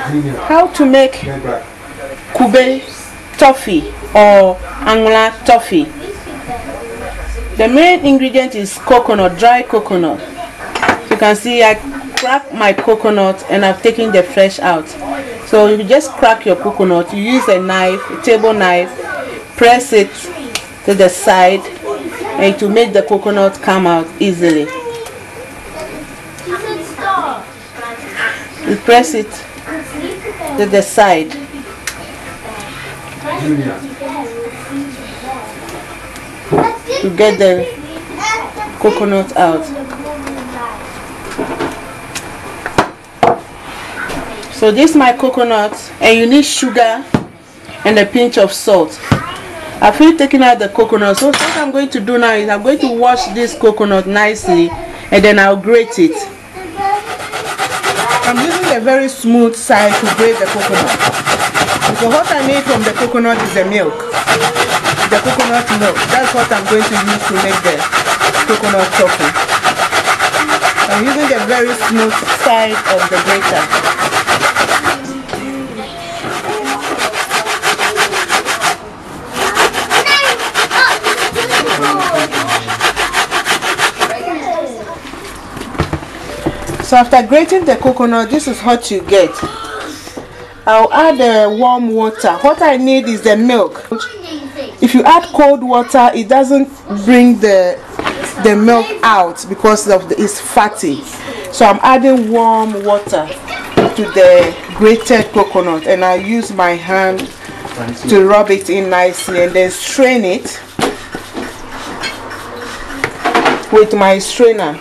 How to make Kube toffee or Anlo toffee. The main ingredient is coconut, dry coconut. You can see I crack my coconut and I've taken the flesh out. So you just crack your coconut, you use a knife, a table knife, press it to the side and to make the coconut come out easily. You press it to the side. To get the coconut out. So this is my coconut, and you need sugar and a pinch of salt. I've already taken out the coconut, so what I'm going to do now is I'm going to wash this coconut nicely and then I'll grate it. I'm using a very smooth side to grate the coconut. So what I need from the coconut is the milk. The coconut milk. That's what I'm going to use to make the coconut toffee. I'm using the very smooth side of the grater. So after grating the coconut, this is what you get. I'll add the warm water. What I need is the milk. If you add cold water, it doesn't bring the milk out because of it's fatty. So I'm adding warm water to the grated coconut, and I use my hand to rub it in nicely and then strain it with my strainer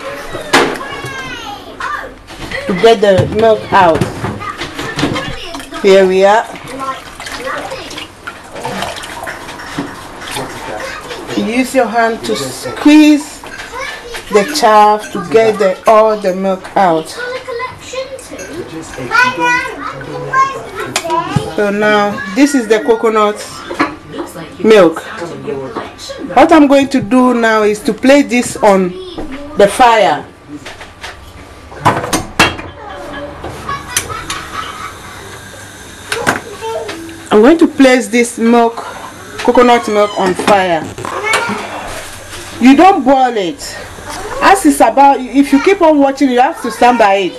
to get the milk out. Here we are. Use your hand to squeeze the chaff to get all the milk out. So now this is the coconut milk. What I'm going to do now is to place this on the fire. I'm going to place this milk, coconut milk, on fire. You don't boil it. As it's about, if you keep on watching, you have to stand by it.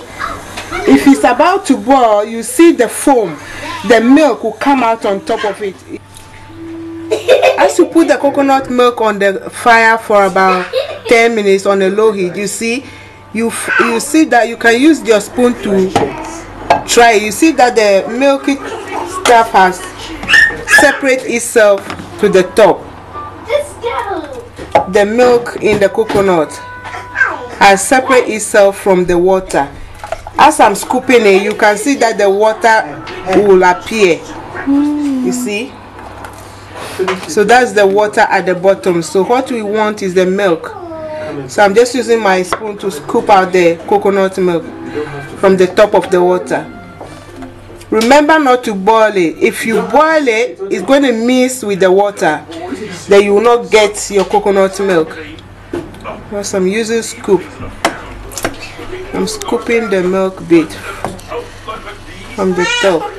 If it's about to boil, you see the foam, the milk will come out on top of it. As you put the coconut milk on the fire for about 10 minutes on a low heat, you see that you can use your spoon to try. You see that the milky stuff has separate itself to the top. The milk in the coconut has separate itself from the water. As I'm scooping it, you can see that the water will appear. You see? So that's the water at the bottom. So what we want is the milk. So I'm just using my spoon to scoop out the coconut milk from the top of the water. Remember not to boil it. If you boil it, it's going to mix with the water. Then you will not get your coconut milk. Because I'm using scoop. I'm scooping the milk bit from the top.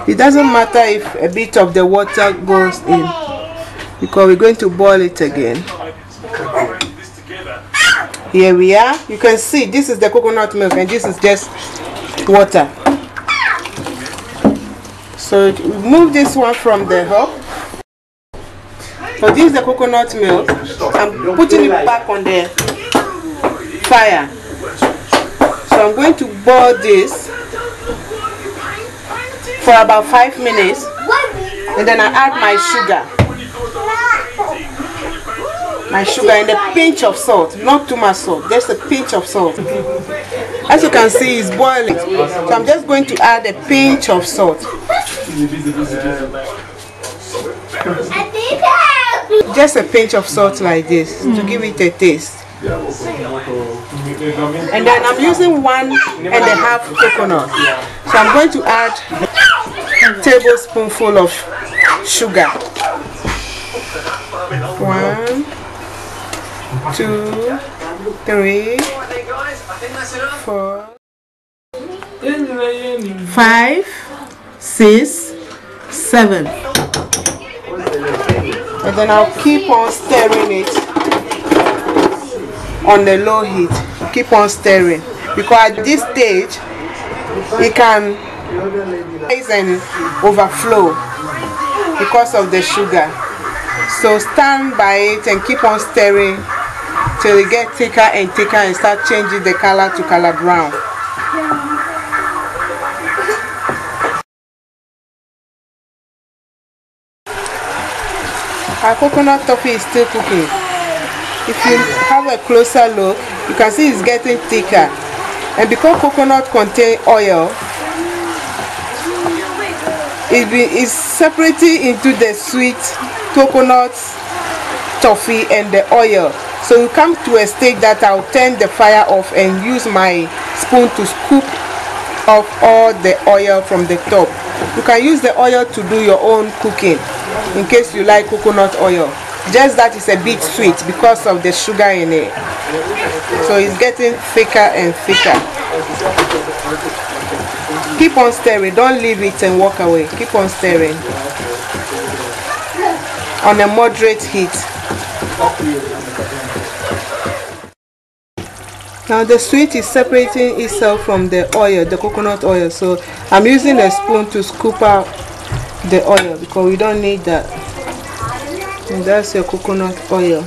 It doesn't matter if a bit of the water goes in, because we're going to boil it again. Here we are. You can see this is the coconut milk and this is just water. So remove this one from the hob. So this is the coconut milk. I'm putting it back on the fire. So I'm going to boil this for about 5 minutes, and then I add my sugar. My sugar and a pinch of salt, not too much salt, just a pinch of salt. As you can see, it's boiling, so I'm just going to add a pinch of salt. Just a pinch of salt like this to give it a taste. And then I'm using 1.5 coconut, so I'm going to add a tablespoonful of sugar. 1, 2, 3, 4, 5, 6, 7. And then I'll keep on stirring it on the low heat. Keep on stirring, because at this stage it can rise and overflow because of the sugar. So stand by it and keep on stirring till it gets thicker and thicker and start changing the color to color brown. Our coconut toffee is still cooking. If you have a closer look, you can see it's getting thicker. And because coconut contains oil, it's separating into the sweet coconut toffee and the oil. So you come to a stage that I'll turn the fire off and use my spoon to scoop off all the oil from the top. You can use the oil to do your own cooking in case you like coconut oil. Just that it's a bit sweet because of the sugar in it. So it's getting thicker and thicker. Keep on stirring, don't leave it and walk away. Keep on stirring on a moderate heat. Now the sweet is separating itself from the oil, the coconut oil. So I'm using a spoon to scoop out the oil because we don't need that. And that's your coconut oil.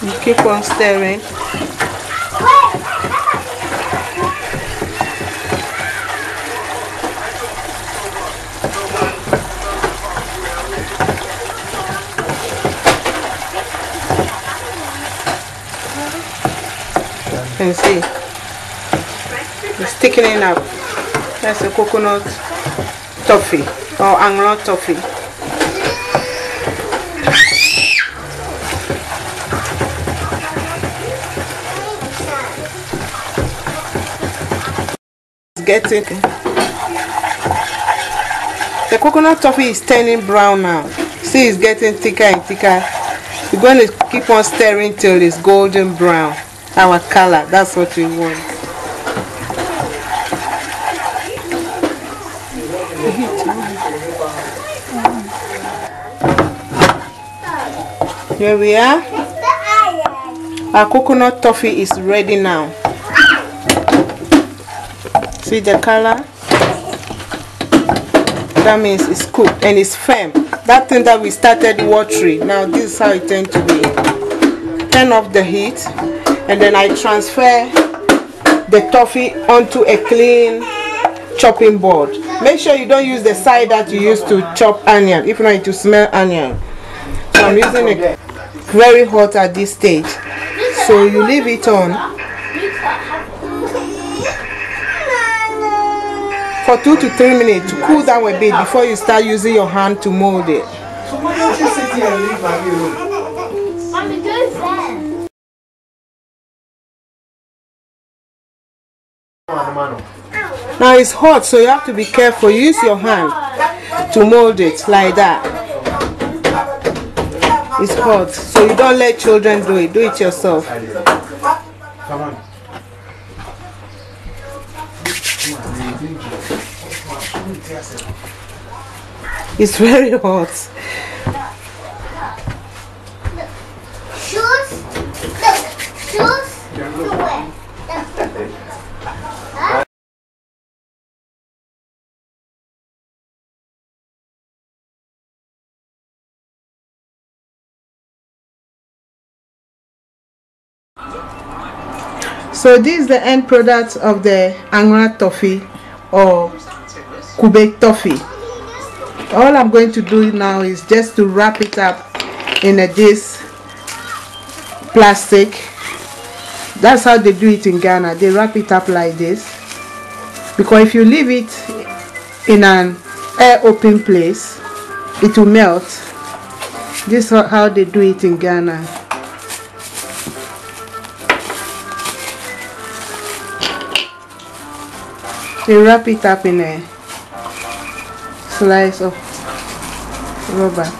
You keep on stirring. And see, it's thickening up. That's a coconut toffee or Anlo Toffee. Getting the coconut toffee is turning brown now. See, it's getting thicker and thicker. We're going to keep on stirring till it's golden brown. Our color, that's what we want. Here we are. Our coconut toffee is ready now. See the color? That means it's cooked and it's firm. That thing that we started watery, now this is how it tends to be. Turn off the heat and then I transfer the toffee onto a clean chopping board. Make sure you don't use the side that you used to chop onion, if not it will smell onion. So I'm using it very hot at this stage. So you leave it on for 2 to 3 minutes to cool down a bit before you start using your hand to mold it. So why don't you sit here and leave Mommy alone? Mommy, go there. Now it's hot, so you have to be careful. Use your hand to mold it like that. It's hot, so you don't let children do it. Do it yourself. Come on. It's very hot. Shoes? Shoes? So this is the end product of the Anlo Toffee or Kube toffee. All I'm going to do now is just to wrap it up in this plastic. That's how they do it in Ghana. They wrap it up like this, because if you leave it in an air open place, it will melt. This is how they do it in Ghana. They wrap it up in a slice of rubber.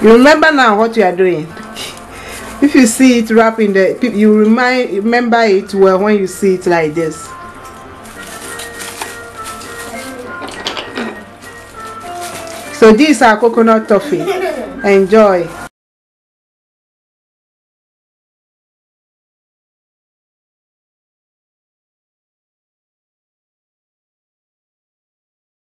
You remember now what you are doing. If you see it wrapped in the, you remember it well when you see it like this. So these are coconut toffee. Enjoy.